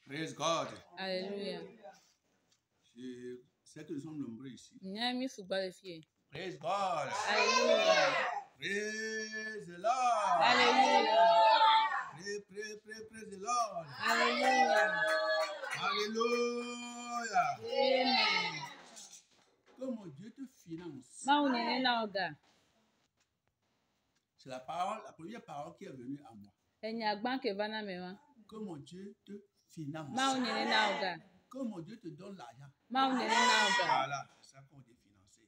Praise God. Alléluia. Je sais que nous sommes nombreux ici. Praise God. Alléluia. Praise the Lord. Alléluia. Praise the Lord. Alléluia. Alléluia. Amen. Que mon Dieu te finance. C'est la première parole qui est venue à moi. Que mon Dieu te finance. Que mon Dieu te donne l'argent. Voilà, c'est ça qu'on dit financer.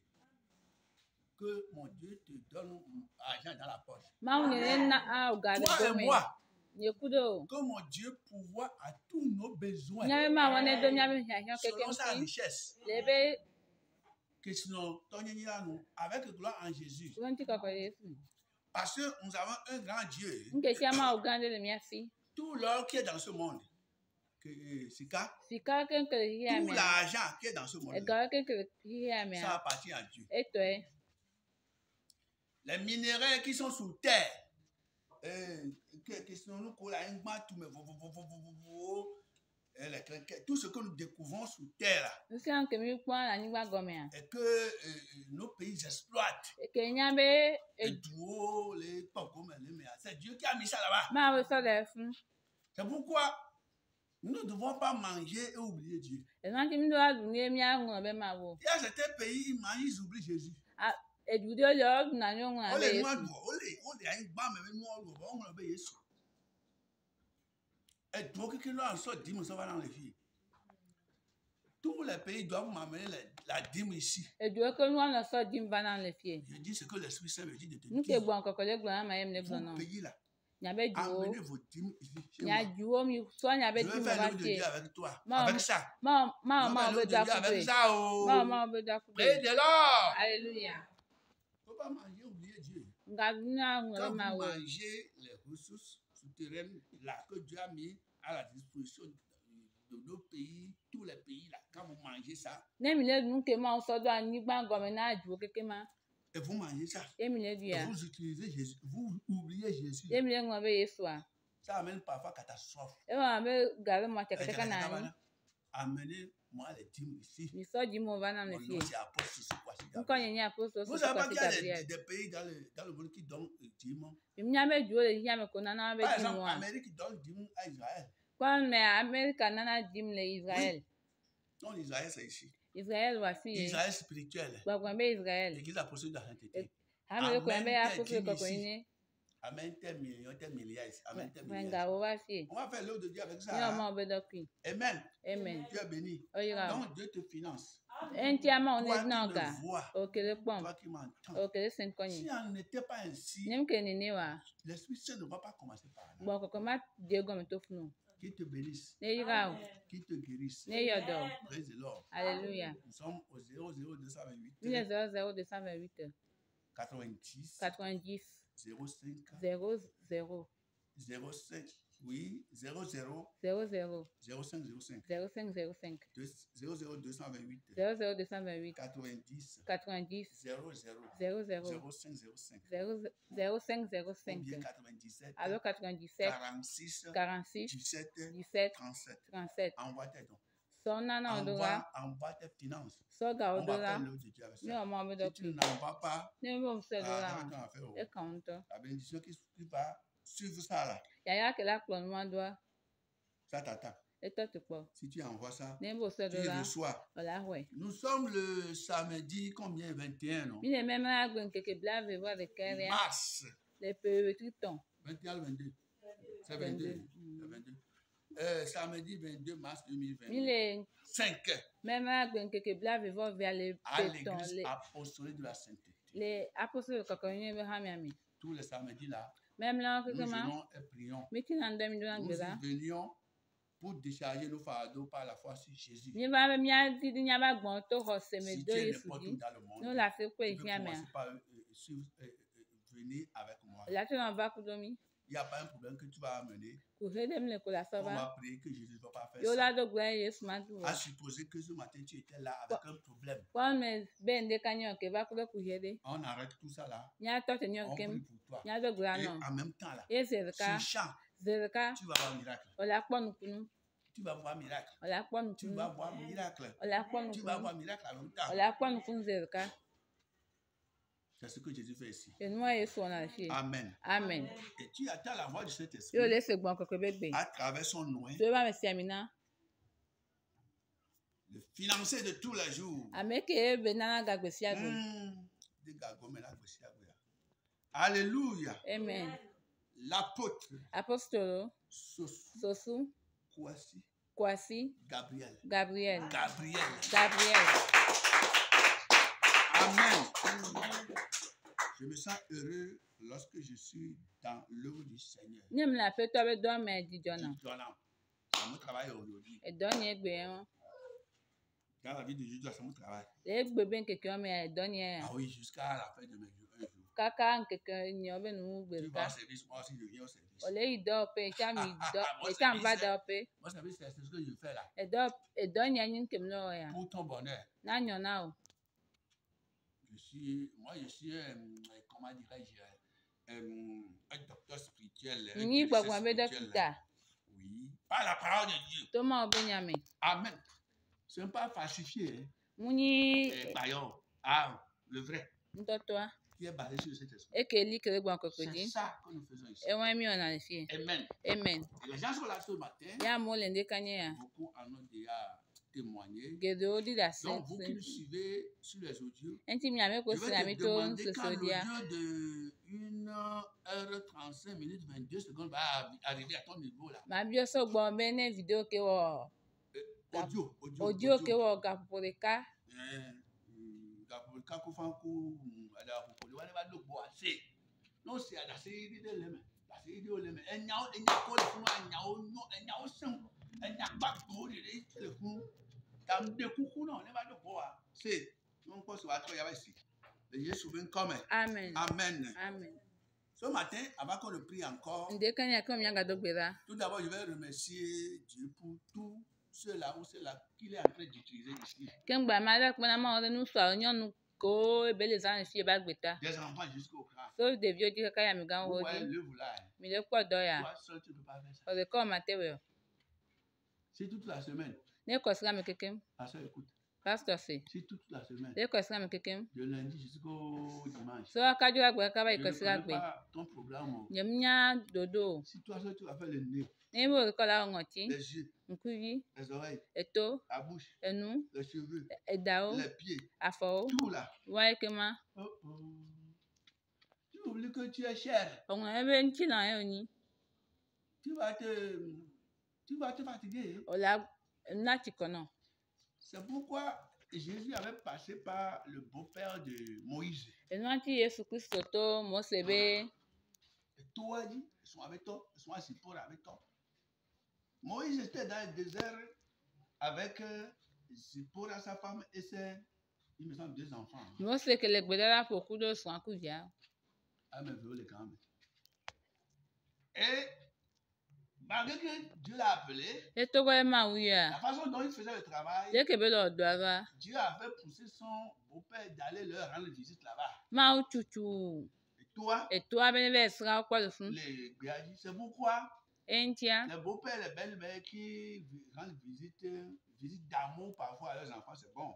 Que mon Dieu te donne l'argent dans la poche. Toi et moi. Que mon Dieu pourvoie à tous nos besoins. Selon sa richesse. Que sinon, avec gloire en Jésus. Parce que nous avons un grand Dieu. Tout l'or qui est dans ce monde. Sika, tout l'argent qui est dans ce monde, ça appartient à Dieu. Les minéraux qui sont sous terre, tout ce que nous découvrons sous terre, et que nos pays exploitent, les douaux, les pogos, c'est Dieu qui a mis ça là-bas. C'est pourquoi nous ne devons pas manger et oublier Dieu. Il y a certains pays, ils mangent, ils oublient Jésus. Tous les pays doivent m'amener la dîme ici. Je dis ce que l'Esprit Saint me dit de te dire. Vous payez là. Amenez vos dîmes ici. Je vais faire l'œuvre de Dieu avec toi. Avec ça. Je vais faire l'œuvre de Dieu avec ça. Prie de l'or. Alléluia. Il ne faut pas manger, oublier Dieu. Quand vous mangez les ressources souterraines là que Dieu a mis à la disposition de nos pays, tous les pays là, quand vous mangez ça, et vous mangez ça, et vous utilisez Jésus, vous oubliez Jésus, ça amène parfois catastrophe. Amenez-moi les dîmes ici. Mon nom c'est Apôtre Sissi-Kwasi Gabriel. Vous savez pas qu'il y a des pays dans le monde qui donnent des dîmes. Par exemple, l'Amérique donne dîmes à Israël. Oui. Non, Israël c'est ici. Israël spirituel. L'église apostolique de la sainteté. Amène tes millions, tes milliards. Amène tes milliards. On va faire l'œuvre de Dieu avec ça. Amen. Dieu est béni. Donc Dieu te finance. Toi qui me vois, toi qui m'entends. Si on n'était pas ainsi, l'Esprit Saint ne va pas commencer par là. Qui te bénisse. Qui te guérisse. Praise the Lord. Alléluia. Nous sommes au 00228. 90. 05. Oui, 00. 0505. 00228. 90. 00. 0505. 0505. Bien 97. Alors 97. 46. 17. 37. Envoie tes dons. Envoie tes finances. On va faire l'œuvre de Dieu avec ça. Si tu n'envoies pas, la bénédiction qui va suivre ça là, ça t'attend. Si tu envoies ça, tu reçois. Nous sommes le samedi combien? 21, non? Mars. 21 ou 22? C'est 22. Samedi 22 mars 2025. À l'église apostolique de la sainteté. Tous les samedis là, nous venons et prions. Nous venions pour décharger nos fardeaux par la foi sur Jésus. Si tu es n'importe où dans le monde, tu peux commencer par venir avec moi. Il n'y a pas un problème que tu vas amener. On va prier que Jésus ne va pas faire ça. À supposer que ce matin tu étais là avec un problème. On arrête tout ça là. On prie pour toi. Et en même temps là, ce chant, tu vas avoir un miracle. Tu vas voir miracle. Tu Tu vas voir miracle. Tu vas voir miracle à longtemps. C'est ce que Jésus fait ici. Amen. Amen. Et tu attends la voix du Saint-Esprit à travers son nom. Le financer de tous les jours. Alléluia. Amen. L'apôtre. Apostolo. Sosu. Kwasi. Gabriel. Gabriel. Amen. Je me sens heureux lorsque je suis dans l'œuvre du Seigneur. C'est mon travail aujourd'hui. Dans la vie de Jésus, c'est mon travail. Ah oui, jusqu'à la fin de mes jours. Tu vas au service, moi aussi je viens au service. Mon service, c'est ce que je fais là. Pour ton bonheur. Je suis comment dirais-je, un docteur spirituel. Oui, par la parole de Dieu. Amen. Ce n'est pas falsifié. Le vrai. Qui est basé sur cet esprit. C'est ça que nous faisons ici. Amen. Amen. Et les gens sont là ce matin. Beaucoup en ont déjà témoigné. Donc, vous qui nous suivez sur les audios, je vais te demander quand l'audio de 1h35 minutes 22 secondes va arriver à ton niveau là. Audio. Non, c'est à la série de l'homme. La série de l'homme. Elle n'a Amen. Amen. Ce matin, avant qu'on le prie encore, tout d'abord, je vais remercier Dieu pour tout cela ou cela qu'il est en train d'utiliser ici. Des enfants jusqu'au crâne. Vous voyez l'œuvre là. Toi seul, tu ne peux pas faire ça. C'est toute la semaine. Pasteur, écoute. C'est toute la semaine. De lundi jusqu'au dimanche. Je ne connais pas ton programme. Si toi seul, tu vas faire le nez, les yeux, les oreilles, la bouche, les cheveux, les pieds, tout là. Tu oublies que tu es cher. Tu vas te fatiguer. C'est pourquoi Jésus avait passé par le beau-père de Moïse. Et toi, ils sont avec toi, ils sont assis pour avec toi. Moïse était dans le désert avec Zipporah, sa femme, et il me semble, 2 enfants. Et malgré que Dieu l'a appelé, la façon dont il faisait le travail, Dieu avait poussé son beau-père d'aller leur rendre visite là-bas. Et toi, les Béadis, c'est pourquoi les beaux-pères et les belles-mères qui rendent visite d'amour parfois à leurs enfants, c'est bon.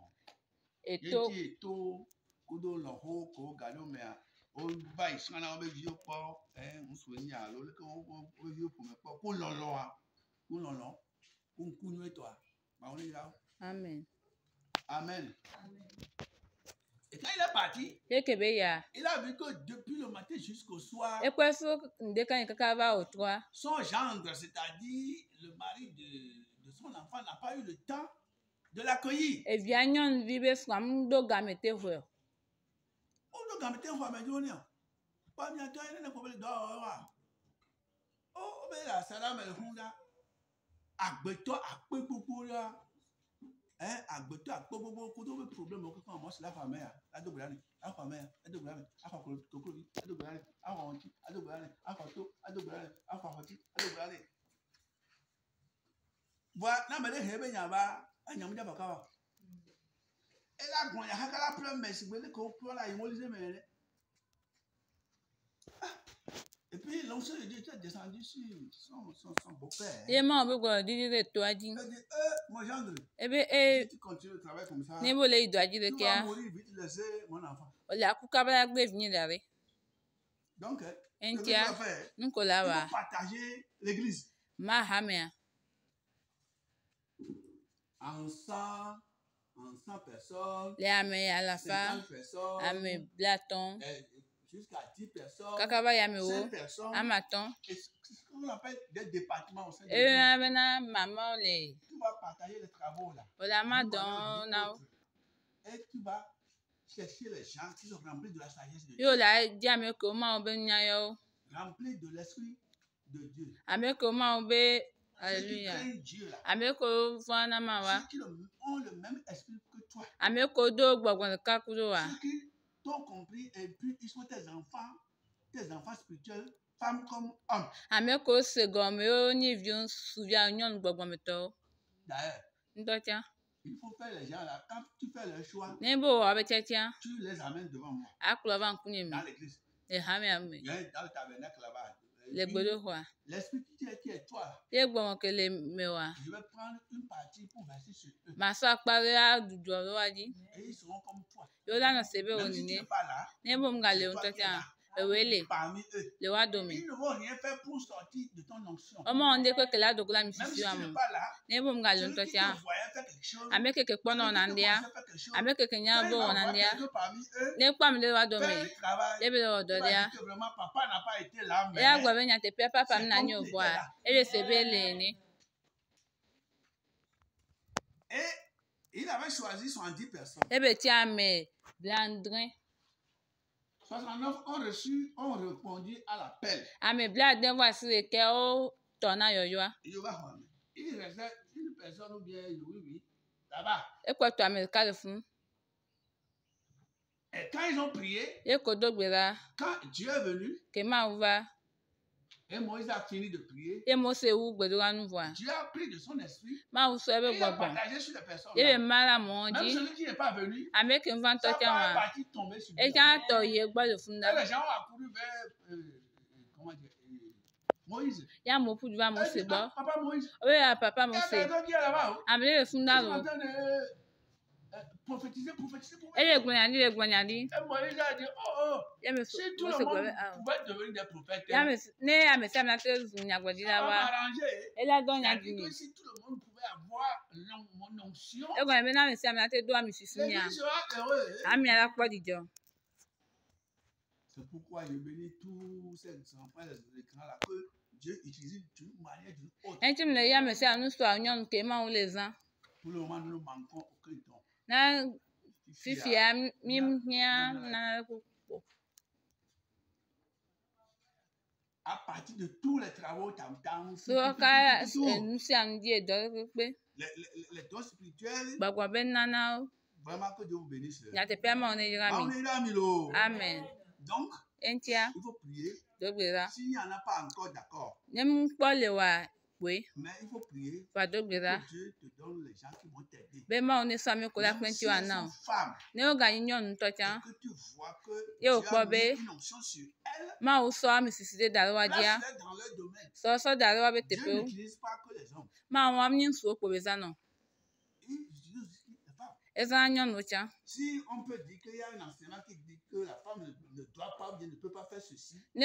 Amen. Amen. Et quand il est parti, il a vu que depuis le matin jusqu'au soir, son gendre, c'est-à-dire le mari de son enfant, n'a pas eu le temps de l'accueillir. Et puis l'onction de Dieu était descendu sur son beau-père. Et moi, on veut quoi dire de toi dit. Mon gendre. Eh bien, si tu continues le travail comme ça, tu vas mourir vite, laisser mon enfant. Donc, ce que tu vas faire, il faut partager l'église. En 100 personnes, 50 personnes, jusqu'à 10 personnes, 5 personnes, et ce qu'on appelle des départements au sein de l'église. Tu vas partager les travaux là. Et tu vas chercher les gens qui sont remplis de la sagesse de Dieu. Remplis de l'esprit de Dieu. Alléluia. Dieu, là. Ceux qui ont le même esprit que toi. Ceux qui t'ont compris et puis ils sont tes enfants spirituels, femmes comme hommes. D'ailleurs, il faut faire les gens là. Quand tu fais le choix, tu les amènes devant moi. Dans l'église. Dans le tabernacle là-bas. L'esprit qui est toi. Je vais prendre une partie pour verser sur eux. Et ils seront comme toi. Même si tu n'es pas là, c'est toi qui es là. Parmi eux. Ils ne vont rien faire pour sortir de ton onction. Même si tu n'es pas là, celui qui te voyait faire quelque chose, celui qui te voyait faire quelque chose, quand il va voir quelqu'un parmi eux, faire le travail, il va dire que vraiment papa n'a pas été là, mais c'est comme il était là. Et il avait choisi 70 personnes. 69 ont répondu à l'appel. Il restait une personne ou bien oui, là-bas. Et quand ils ont prié, quand Dieu est venu, et Moïse a fini de prier, Dieu a pris de son esprit et il a partagé sur les personnes. Même celui qui n'est pas venu, sa part est partie tomber sur lui. Et les gens ont accouru vers comment dire, Moïse. Papa Moïse. Il y a quelqu'un qui est là-bas. Il est en train de prophétiser. Et Moïse a dit, si tout le monde pouvait devenir des prophètes, ça va m'arranger. Il a dit que si tout le monde pouvait avoir mon onction, l'église sera heureuse. C'est pourquoi je bénis tous ces enfants de l'écran là que Dieu utilise d'une manière d'une autre. Pour le moment, nous ne manquons aucun don. À partir de tous les travaux, les dons spirituels, vraiment que Dieu vous bénisse. Amen. Donc, il faut prier. S'il n'y en a pas encore d'accord, mais il faut prier que Dieu te donne les gens qui vont t'aider. Même si elles sont femmes, et que tu vois que tu as mis une onction sur elles, place-les dans leur domaine. Dieu n'utilise pas que les hommes. Il utilise aussi les femmes. Si on peut dire qu'il y a un enseignement qui dit que la femme ne doit pas ou ne peut pas faire ceci, au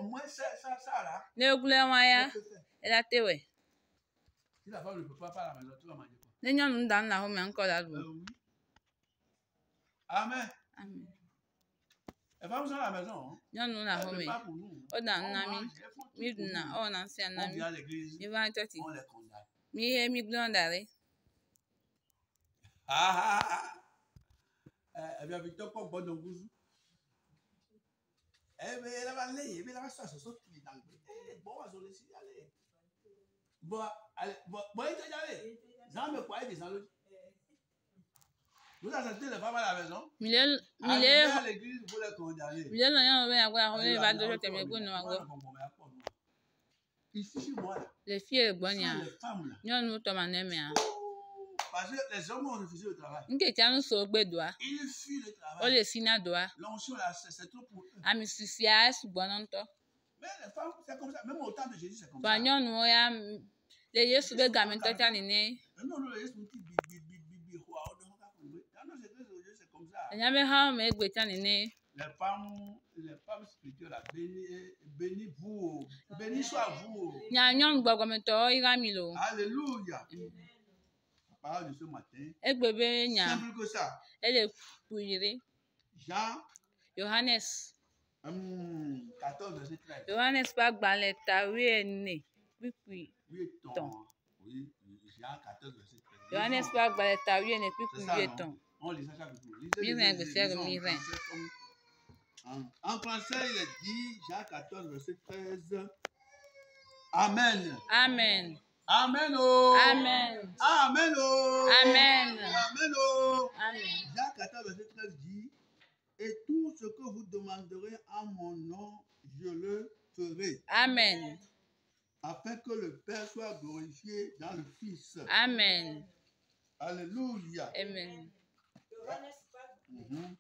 moins ça là, on peut faire. Si la femme ne peut pas faire à la maison, tu vas manger quoi? Oui. Amen. Les femmes sont à la maison. Elles ne peuvent pas pour nous. On mange, on vient à l'église, on les condamne. Eh bien, Victor, quoi, bon, donc, vous. Eh bien, elle va aller, elle va ça, c'est ça, tu es dans le. Bon, on va se aller. Bon, allez, bon, il est allé. J'en me croyais des enlèves. Vous acceptez les femmes à la maison? Allez à l'église, vous les condamnez. Ici, chez moi, là, les femmes, là. Parce que les hommes ont refusé le travail. Nketia so gbe doa. Ils fuient le travail. O le sina doa. L'onction là, c'est trop pour eux. Ami sisia subononto. Mais les femmes, c'est comme ça. Même au temps de Jésus, c'est comme ça. Banyo no ya le Yesu be gamento cha nene. Non, Yesu dit bi quoi on doit pas trouver. Non, c'est comme ça. Enya be ha me gbe cha nene. Les femmes spirituelles là, béni vous. Béni soit vous. Nya nyon gbogomento iramilo. Alléluia. La parole de ce matin. Egbebe nya. Simple que ça. Ele kuyire. Jean Johannes 14 verset 13. Johannes pa gbalẹ tawe ene pipi ton. Oui, Jean 14 verset 13. Johannes pa gbalẹ tawe ene pipi ton. On lit ça chaque jour. Miren. En français, il est dit, Jean 14 verset 13. Amen. Amen. Amen. Oh. Amen. Amen. Oh. Amen. Amen. Oh. Amen. Jean 14 verset 13 dit, et tout ce que vous demanderez en mon nom, je le ferai. Amen. Afin que le Père soit glorifié dans le Fils. Amen. Alléluia. Amen. Amen.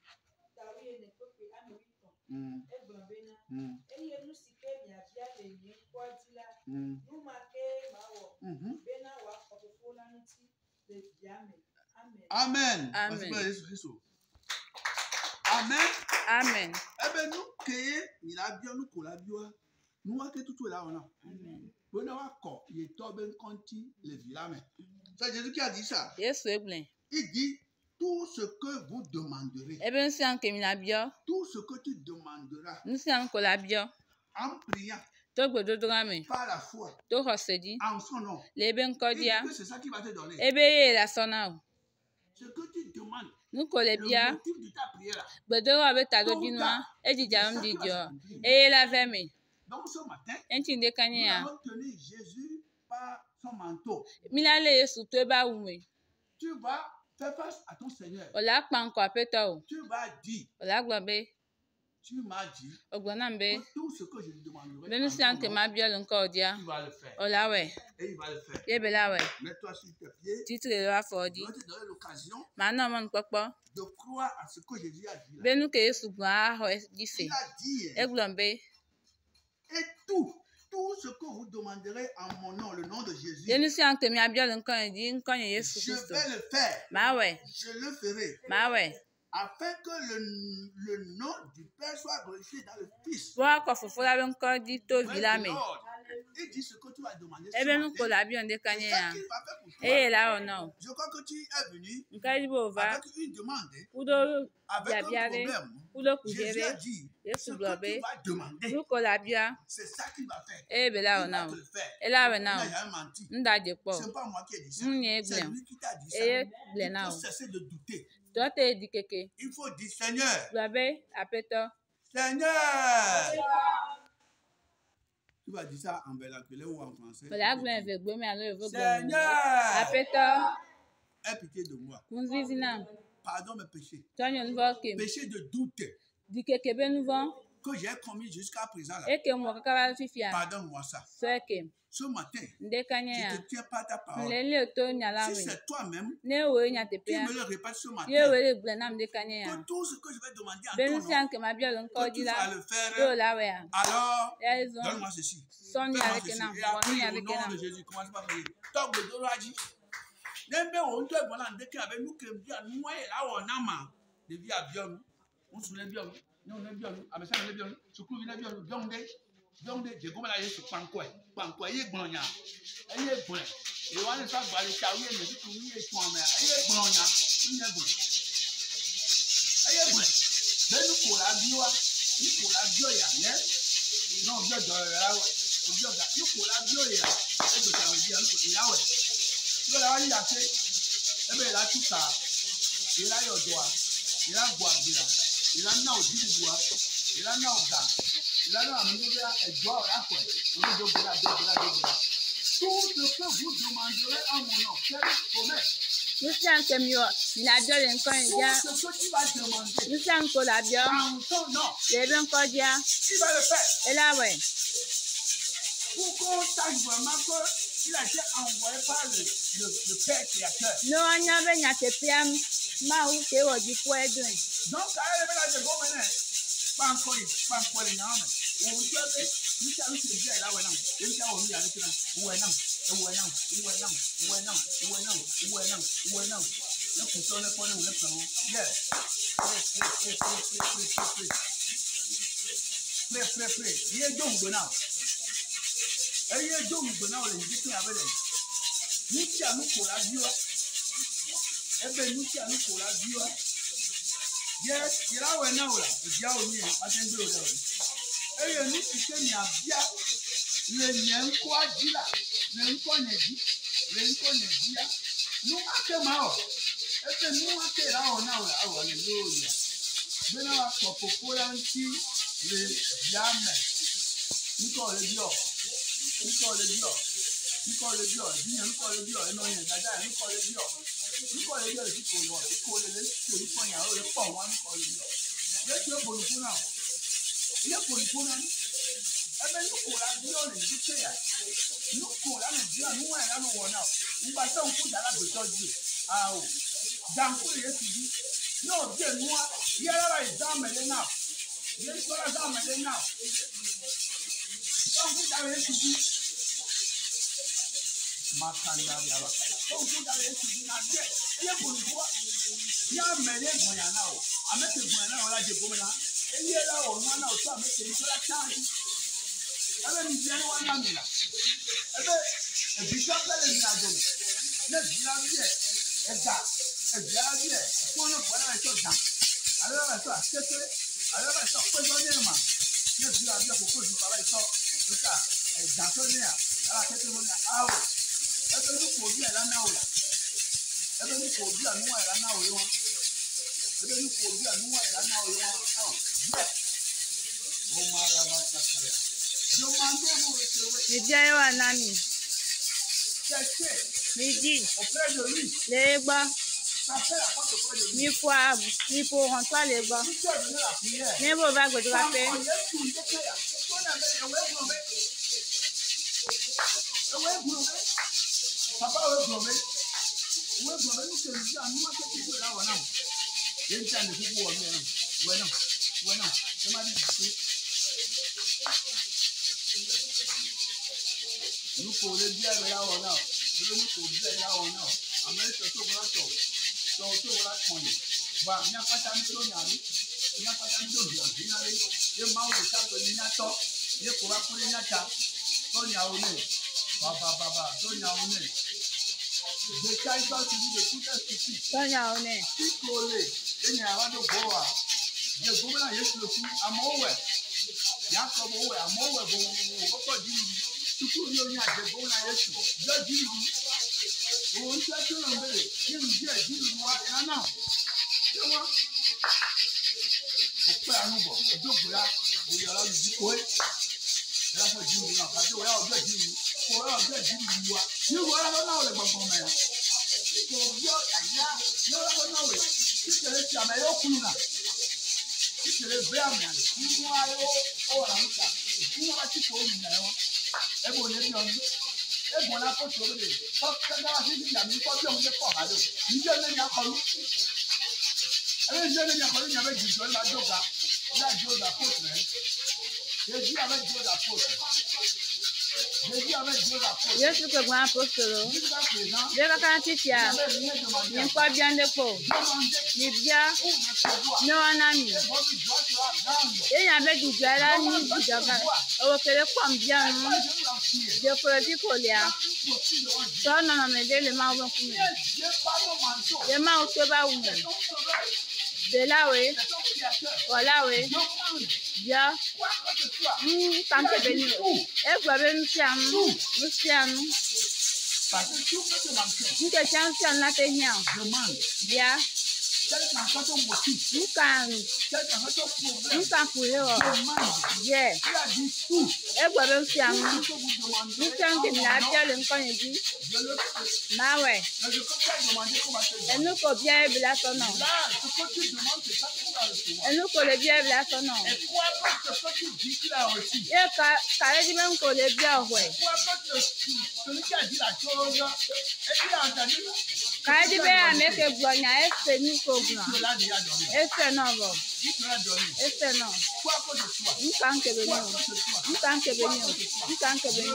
Amen. Amen. Amen. Eh bien, nous créons, il a bien nous collaborons. Nous avons tout là, on a. Amen. Nous avons il est tombé conti les villages. C'est Jésus qui a dit ça. Yesu egble. Il dit tout ce que vous demanderez. Ebe nsi an kemilabio. Tout ce que tu demanderas. Nsi an kolabio. En priant. To gbododorame. Par la foi. To hosedi. En son nom. Lebe nkodia. C'est ça qui va te donner. Ebe ye la sona. Ce que tu demandes. Nous kolebia. Le motif de ta prière. Gbodoro abeta do binwa. Ejija ndidio. Eye la veme. Donc ce matin, nous allons tenir Jésus par son manteau. Tu vas faire face à ton Seigneur. Tu vas dire. Tu m'as dit. Tout ce que je lui demanderai. Tu vas le faire. Et il va le faire. Mets-toi sur tes pieds. Je vais te donner l'occasion de croire à ce que Jésus a dit. Il a dit. Et tout ce que vous demanderez en mon nom, le nom de Jésus, je vais le faire. Je le ferai. Afin que le nom du Père soit glorifié dans le Fils. Il dit ce que tu as demandé. C'est ça qu'il va faire pour toi. Je crois que tu es venu avec une demande, avec un problème. Jésus a dit ce que tu vas demander. C'est ça qu'il va faire. Il va te le faire. Il n'a jamais menti. Ce n'est pas moi qui ai dit ça. C'est lui qui t'a dit ça. Il faut cesser de douter. Il faut dire Seigneur. Seigneur. Tu vas dire ça en vernacular ou en français. Seigneur. Aie pitié de moi. Pardon mes péchés. Péché de doute. Que j'ai commis jusqu'à présent. Pardonne-moi ça. Ce matin, je te tiens par ta parole. Si c'est toi-même, tu me le répètes ce matin. Que tout ce que je vais demander à ton nom, que tu vas le faire. Alors, donne-moi ceci. Fais-moi ceci. Et après, au nom de Jésus, commence par prier. Top de Doraji. N'aimez on doit voir en déclin avec nous que bien nous et là on a ma de vie à bien on se lève bien nous on est bien avec ça on est bien secours vient bien donc je comme là je pankoi y gbonya y bon et on est pas balé ça oui mais tout oui et toi mais y gbonya y bon ben nous pour la bio ya né non bio de là ouais bio da nous pour la bio ya et que ça veut dire nous là ouais il a fait et bien là tout ça il a eu droit il a boire il a n'a au bois il a n'a au gars il a n'a à nous et droit là quoi on nous donne là tout ce que vous demanderez en mon nom quelle promesse tout ce que tu vas demander en ton nom il va le faire pour qu'on sache vraiment que Il a été envoyé par le Père Créateur. No anya be nya tepiam ma u ke wo di ko edun. Donc ça elle va de go mena. Pas encore les nyame. On doit be ni ça nous c'est bien là ouais non. Il y a on y a là. Ouais non. Le couteau le pone le prend. Yes. Pray. Ye don't go now. Eye don't go now le dit abele. Nuti anu kola biwa. Ebe nuti anu kola biwa. Yes, ira we now la. Bia oni atengbere o de. Eye nuti se ni abia le nyen ko ajila. Le nko nyeji. Ya. Nu ake ma o. Ebe nu ake ra o now la. Hallelujah. Bena wa popola nti le diame. Nko le dio. Eno yen dada nko le dio. Ti ko le le ti ko yan o le po wa nko le dio. Ye ti o boluku na. Ebe nko la dio le ti te ya. Nko la le dio nu wa la no wo na. Ngba so nku dala do toji. Ah o. Danku ye ti di. No je nuwa. Ye la exam le na. Ye so la exam le na. Nku dala ye ti di. Makanda ya ba. Nku dala ye ti di na je. Ye boluku. Ya mele gonya na o. Amete gonya na o la je gomena. Eye la o nwa na o so amete ni so la change. Ebe ni je ni wa na mi la. Ebe ebisa pele ni ajo mi. Le bila bi e. Ega. Ebia bi e. Won no kwa na so dan. Ale la so akete. Ale la so pe so ni ma. Le bila bi ko ko ju baba so. Luka e dan so ni a. Ala kete mo ni a o. Ebe ni ko bi e la na o la. Ebe ni ko bi anu wa e la na o yo. Ebe ni ko bi anu wa e la na o yo. Yes. O ma ra ba ta kare. Yo mande mo se Ìdí ayé wà nání. Méjì. Lè gbọ́. Mi fò ààbò. Mi fò hàn tó lè gbọ́. Níbo bá gbèdú wa pé. Papa we gbọ̀n mi ní sèlú sí àánú máa tẹ́tí ìwé láwọn náà. Yé ń tí a lè fi wọ̀ mí ẹ̀rọ. Wẹ̀ náà. Ẹ má ní ìdíje. Nuko le bí ẹ̀rọ láwọn náà. Ilé nuko bí ẹ̀rọ láwọn náà. Amẹ́ríkà tó wọlé tọ̀. Tó wọlé kọ̀ọ̀nì. Bá ní apáta ní tó nyàrí. Ní apáta ní tó gbìyànjú nyàrí. Yé máa wò sábẹ̀ ní nyàtọ̀. Yé kò bá kúrẹ́ nyàtà. Tó nyàwó ní. Bàbà tó nyàwó ní. The child to be the children's to see. Tọ́nyàwó ní. Kíkó lè. Ẹ̀yìn àwọn tó bọ̀ wá. Yé gómìnà yé sùn lókun. Àmọ́ wẹ̀. Yàtọ̀ bọ̀ wẹ̀. Àmọ́ wẹ̀ bọ̀ wọ́pọ̀ jí mi. Tukú ní oyin àjẹgbó náà yé sùn. Jẹ́ jí mi. Òun tẹ́ tó lọ bẹ̀rẹ̀. Yé mi jẹ́ jí mi wá. Ìyá náà. Ṣé wọ́n? Òpẹ́ àánú bọ̀. Òjòkúra. Òyà ọlọ́run jí kó é. Ìyá fẹ́ jí mi náà. Kàtí òyà ọjọ́ jí mi. Òyà ọjọ́ jí mi wá. Ní ìwọ ọlọ́run náà lè gbọ̀ngbọ̀n mẹ́rin. Kò bí ọ̀yà yá. Ní ọlọ́run náà lè. Kíkèrè ti àmẹ́ yóò kúrú náà. Kíkèrè bẹ́ àmì àlè. Nínú ayé ó wà láwùjá. Nínú wá tí kò ní ìyàwó. Ebe onye bí ọdún. Egbon la kó tó lè. Kọ́kẹ́dára sí ìdíjà mi kọ́ bí òun lè pọ̀ àdó. Ìdí ọ̀nà ni akọlù. Ẹbí ìdí ọ̀nà ni akọlù ni abẹ́ jùjọ ní adóga. Ní àjò ọ̀dà pòtù rẹ̀. Èjì abẹ́ jù ọ̀dà pòtù. Yesu ke gwa apostolo. Je ka kan titia. Ni kwa biande po. Ni bia. No anami. E ya be du jara ni bidaga. O kele kwa mbia nu. Je ko di ko lia. So na na me de le ma wo ku mi. Le ma o se ba wu. De la we. Voilà we. Bia. Tante beni. E gwa be Luciano. Nke chansi anate hian. Bia. Quelqu'un quand on motif. Quelqu'un quand on problème. Yeah. Il a dit tout. Et quoi même si Tout ce que vous demandez. Nous sommes qui n'a pas le temps dit. Je le fais. Bah ouais. Mais je peux pas demander comment te Et nous faut bien là son nom. Là, ce que tu demandes, c'est ça que tu as reçu. Et nous faut le bien là son nom. Et quoi que ce que tu dis qu'il a reçu. Et quand dit même qu'on le bien ouais. Quoi que celui qui a dit la chose, et il a entendu. Quand dit bien avec le boigna, est-ce nous qu'on l'a déjà donné. Est-ce non bon. Il te l'a donné. Est-ce non. Quoi que ce soit. Nous quand que venir. Nous quand que venir. Nous quand que venir.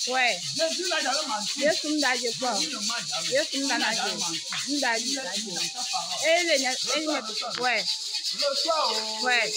Ouais. Jésus n'a jamais menti. Jésus n'a jamais quoi. Jésus n'a jamais menti. Et les ouais. Le soir. Ouais.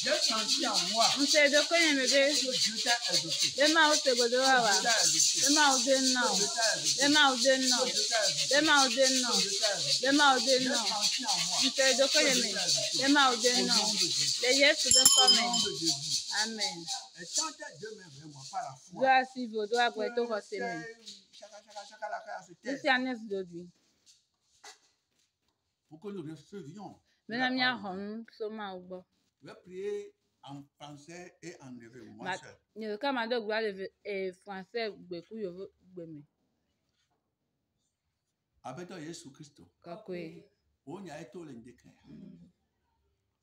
J'ai senti en moi. On sait de quoi il me veut. Les mains au segundo là. Les mains au deux non. Les mains au deux non. Les mains au deux non. Les mains au deux non. On sait de quoi il me veut. Les mains au deux non. Les yeux de commun. Amen. Gloire si vous doit pour être au semaine. C'est un neuf d'aujourd'hui. Pour que nous recevions. Maintenant, il y a un sommet au bas. Je vais prier en français et en hébreu, moi seul. Le camarade gloire et français, beaucoup de vous. Avec toi, Jésus Christ. Kakwe. On y a été au Lendeke.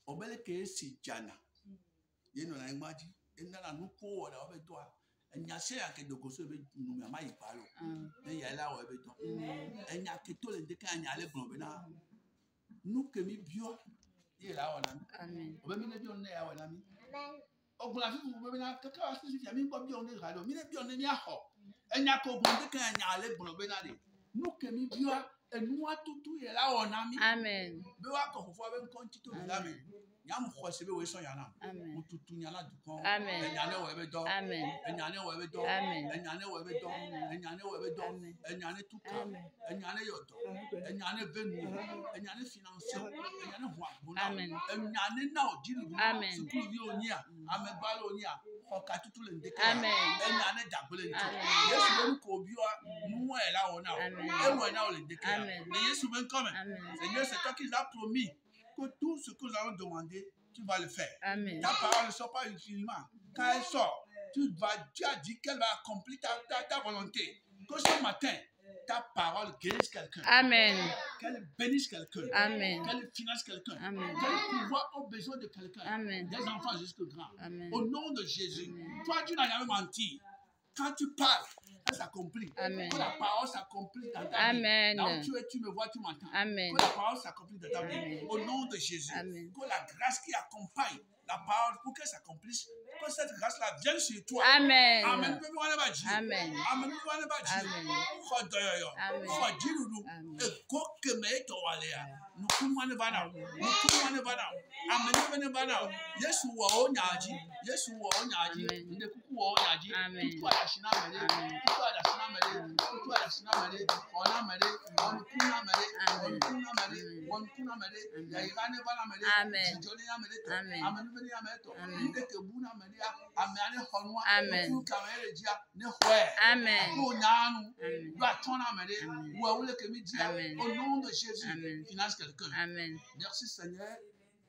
Au bel que si Jana. Il y a un image. Il y a un nouveau avec toi. Il y a un que de gosse avec nous, mais il parle. Il y a là avec toi. Il y a que tout Lendeke, il y a les problèmes. Nous que mi bio. Il est là, on a. Amen. On va bien on est là, on a mis. On va vivre, on va bien quelqu'un a dit, il y a mis pas bien on est là, mais bien on est là. Il y a qu'au bout de quand il y a les problèmes. Nous que mi bio, et nous à tout est là, on a mis. Amen. Bewa ko fo ben konti to la me. Nyam ko se be we so yana. Amen. Mututu nyala du kon. Amen. Enyane we be do. Amen. Enyane we be do. Amen. Enyane we be do. Enyane we be do. Enyane tuka. Enyane yodo. Enyane venu. Enyane financier. Enyane hwa bona. Amen. Enyane na odilu. Amen. Sukulu bi onia. Amegbalo onia. Oka tutu le ndeke. Amen. Enyane dagbele nti. Amen. Yesu ben ko biwa nu e la ona. Amen. E wo na o le ndeke. Amen. Mais Yesu ben comme. Amen. Seigneur, c'est toi qui nous as promis que tout ce que nous allons demander, tu vas le faire. Amen. Ta parole ne sort pas utilement. Quand elle sort, tu as dit qu'elle va accomplir ta volonté. Que ce matin, ta parole guérisse quelqu'un. Amen. Qu'elle bénisse quelqu'un. Amen. Qu'elle finance quelqu'un. Amen. Qu'elle pouvoir au besoin de quelqu'un. Amen. Des enfants jusque grands. Amen. Au nom de Jésus. Amen. Toi, tu n'as jamais menti. Quand tu parles, ça s'accomplit. Amen. Que la parole s'accomplit dans ta Amen. vie. Là où tu es, tu me vois, tu m'entends. Amen. Que la parole s'accomplit dans ta vie. Amen. Au nom de Jésus. Amen. Que la grâce qui accompagne la parole pour qu'elle s'accomplisse, que cette grâce-là vienne sur toi. Amen. Amen. Amen. Amen. Amen. Amen. Au nom de Jésus, finance quelqu'un. Amen. Merci Seigneur,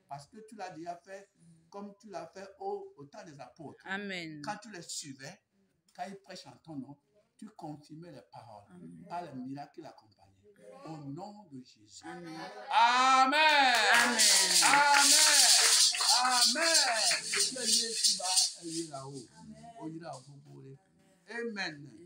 parce que tu l'as déjà fait comme tu l'as fait au temps des apôtres. Amen. Quand tu les suivais, quand ils prêchent en ton nom, tu confirmais les paroles par les miracles qui l'accompagnaient. Au nom de Jésus. Amen. Amen. Amen. Amen. Amen. Amen.